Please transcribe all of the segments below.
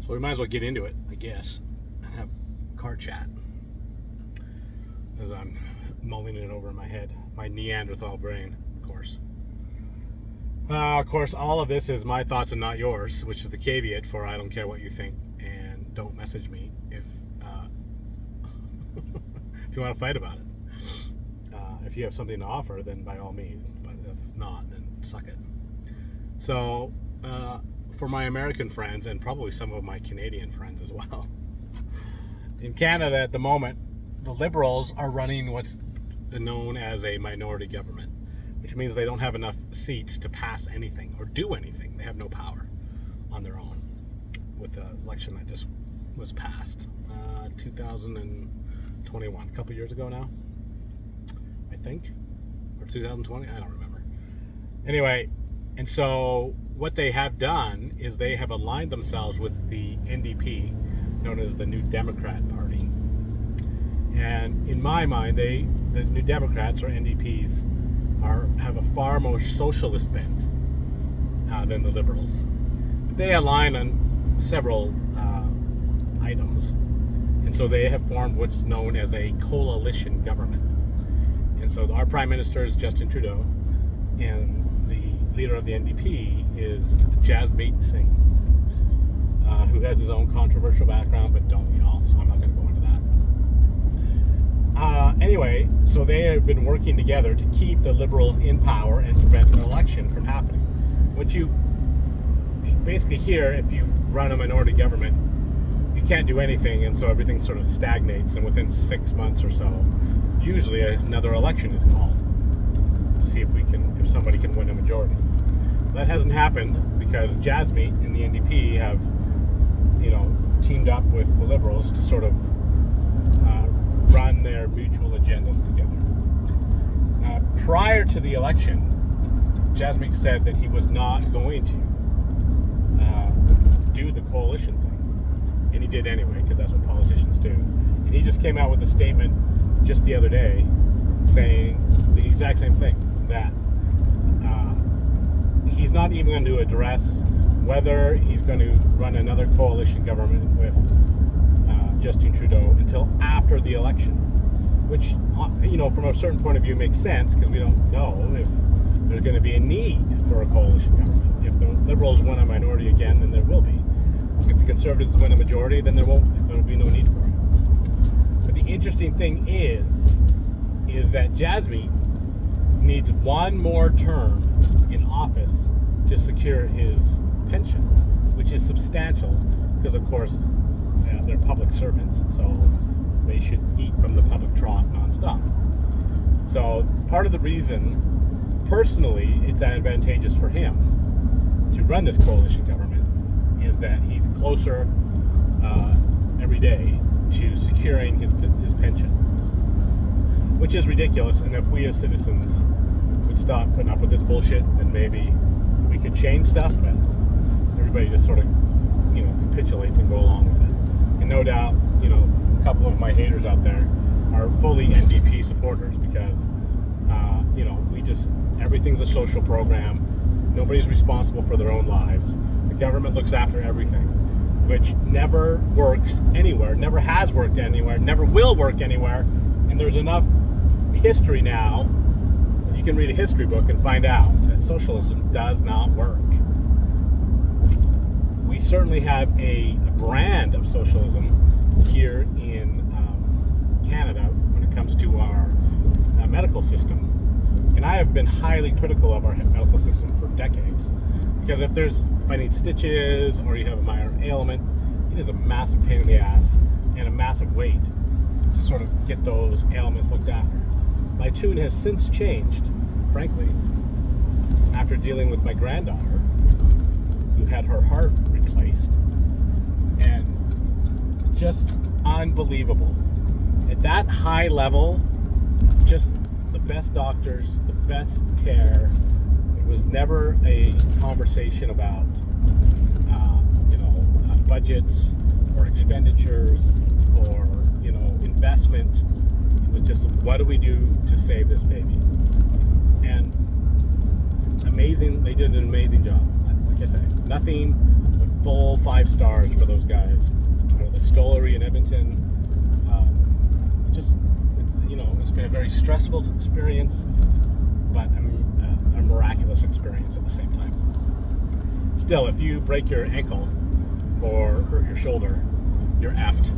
So we might as well get into it, I guess, and have car chat as I'm mulling it over in my head. My Neanderthal brain, of course. Of course, all of this is my thoughts and not yours, which is the caveat for I don't care what you think, and don't message me if if you want to fight about it. If you have something to offer, then by all means. But if not, then suck it. So, for my American friends, and probably some of my Canadian friends as well, in Canada at the moment, the Liberals are running what's known as a minority government, which means they don't have enough seats to pass anything or do anything. They have no power on their own with the election that just was passed 2021, a couple years ago now, I think, or 2020, I don't remember. Anyway, and so what they have done is they have aligned themselves with the NDP, known as the New Democrat Party. And in my mind, the New Democrats, or NDPs, have a far more socialist bent than the Liberals. But they align on several items. And so they have formed what's known as a coalition government. And so our Prime Minister is Justin Trudeau, and the leader of the NDP is Jasmeet Singh, who has his own controversial background, but don't we all? So I'm not going to go into that. Anyway, so they have been working together to keep the Liberals in power and prevent an election from happening. What you basically hear, if you run a minority government, you can't do anything, and so everything sort of stagnates, and within 6 months or so, usually another election is called to see if somebody can win a majority. That hasn't happened because Jasmeet and the NDP have, teamed up with the Liberals to sort of run their mutual agendas together. Prior to the election, Jasmeet said that he was not going to do the coalition thing, and he did anyway, because that's what politicians do. And he just came out with a statement just the other day saying the exact same thing, that he's not even going to address whether he's going to run another coalition government with Justin Trudeau until after the election, which, from a certain point of view makes sense, because we don't know if there's going to be a need for a coalition government. If the Liberals win a minority again, then there will be. If the Conservatives win a majority, then there will be no need for it. But the interesting thing is that Jasmeet needs one more term in office to secure his pension, which is substantial because, of course, they're public servants, so they should eat from the public trough nonstop. So part of the reason, personally, it's advantageous for him to run this coalition government is that he's closer every day to securing his pension, which is ridiculous. And if we as citizens would stop putting up with this bullshit, then maybe we could change stuff, but everybody just sort of, capitulates and go along with it. And no doubt, a couple of my haters out there are fully NDP supporters because, everything's a social program. Nobody's responsible for their own lives. The government looks after everything, which never works anywhere, never has worked anywhere, never will work anywhere. And there's enough history now that you can read a history book and find out that socialism does not work. We certainly have a brand of socialism here in Canada when it comes to our medical system. And I have been highly critical of our medical system for decades. Because if I need stitches or you have a minor ailment, it is a massive pain in the ass and a massive wait to sort of get those ailments looked after. My tune has since changed, frankly, after dealing with my granddaughter who had her heart replaced. And just unbelievable. At that high level, just the best doctors, the best care. There was never a conversation about, budgets or expenditures or, investment. It was just, what do we do to save this baby? And amazing, they did an amazing job. Like I said, nothing but full 5 stars for those guys. is the Stollery in Edmonton. It's been a very stressful experience, but a miraculous experience at the same time. Still, if you break your ankle or hurt your shoulder, you're effed.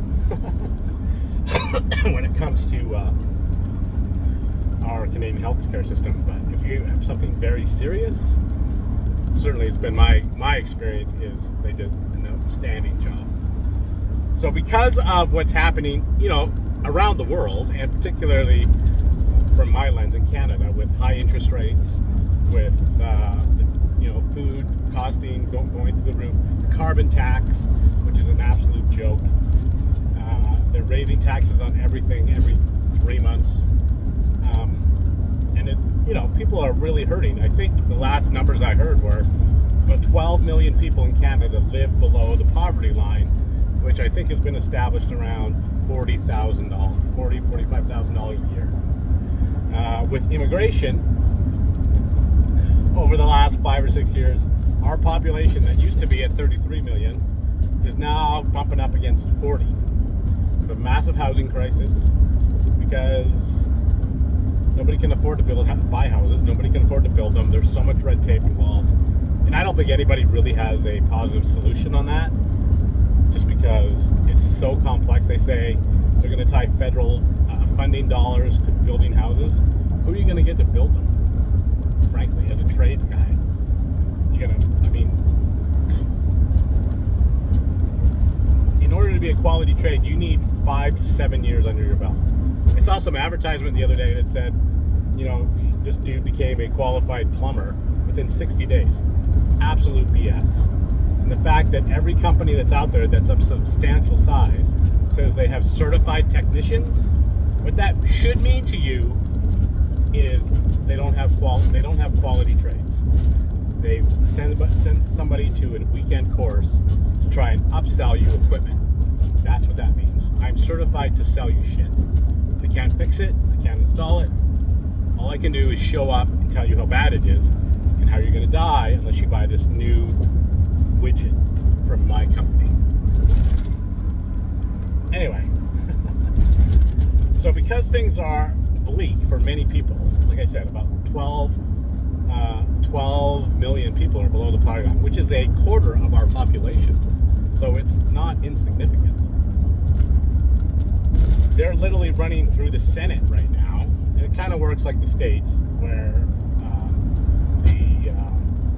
When it comes to our Canadian healthcare system. But if you have something very serious, certainly it's been my experience is they did an outstanding job. So because of what's happening, around the world, and particularly from my lens in Canada, with high interest rates, with food costing going through the roof, the carbon tax, which is an absolute joke. They're raising taxes on everything every 3 months, and people are really hurting. I think the last numbers I heard were about 12 million people in Canada live below the poverty line, which I think has been established around $45,000 a year. With immigration, over the last 5 or 6 years, our population that used to be at 33 million is now bumping up against 40. We have a massive housing crisis because nobody can afford to buy houses. Nobody can afford to build them. There's so much red tape involved. And I don't think anybody really has a positive solution on that, just because it's so complex. They say they're going to tie federal funding dollars to building houses. Who are you going to get to build them? Frankly, as a trades guy, in order to be a quality trade, you need 5 to 7 years under your belt. I saw some advertisement the other day that said, this dude became a qualified plumber within 60 days. Absolute BS. And the fact that every company that's out there that's of substantial size says they have certified technicians, what that should mean to you is they don't have quality trades. They send somebody to a weekend course to try and upsell you equipment. That's what that means. I'm certified to sell you shit. I can't fix it. I can't install it. All I can do is show up and tell you how bad it is and how you're going to die unless you buy this new widget from my company. Anyway, so because things are bleak for many people, like I said, about 12 million people are below the poverty line, which is a quarter of our population. So it's not insignificant. They're literally running through the Senate right now, and it kind of works like the States, where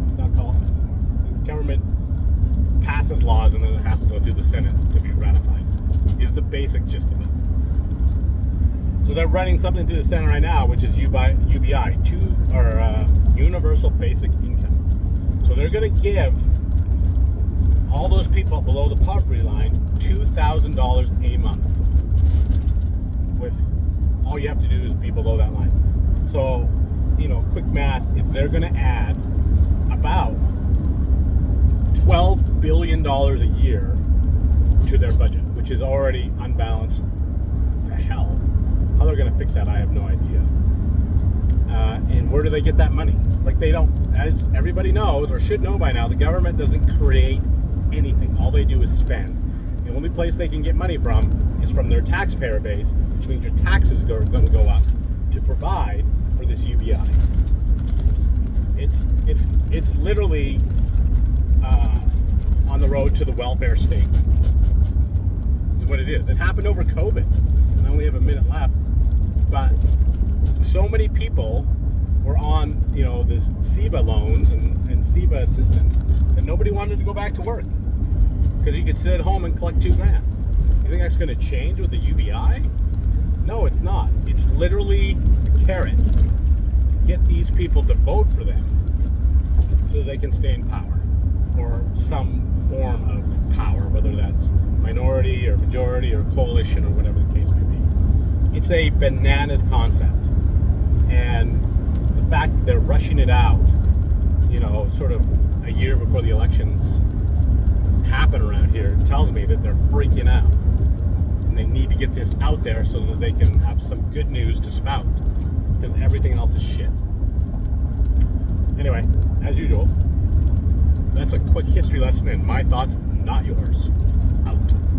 it's not called, the government passes laws and then it has to go through the Senate to be ratified, is the basic gist of it. So they're running something through the Senate right now, which is UBI, Universal Basic Income. So they're going to give all those people below the poverty line $2,000 a month. With all you have to do is be below that line. So, quick math, they're going to add about $12 billion a year to their budget, which is already unbalanced to hell. How they're going to fix that, I have no idea. And where do they get that money? Like, they don't, as everybody knows or should know by now, the government doesn't create anything. All they do is spend. The only place they can get money from is from their taxpayer base, which means your taxes are going to go up to provide for this UBI. It's literally on the road to the welfare state. Is what it is. It happened over COVID, and I only have a minute left. But so many people were on, this SEBA loans and SEBA assistance, and nobody wanted to go back to work because you could sit at home and collect $2,000. You think that's going to change with the UBI? No, it's not. It's literally a carrot to get these people to vote for them so they can stay in power, or some form of power, whether that's minority or majority or coalition or whatever the case may be. It's a bananas concept, and the fact that they're rushing it out, sort of a year before the elections happen around here, tells me that they're freaking out, and they need to get this out there so that they can have some good news to spout, because everything else is shit. Anyway, as usual, that's a quick history lesson and my thoughts, not yours.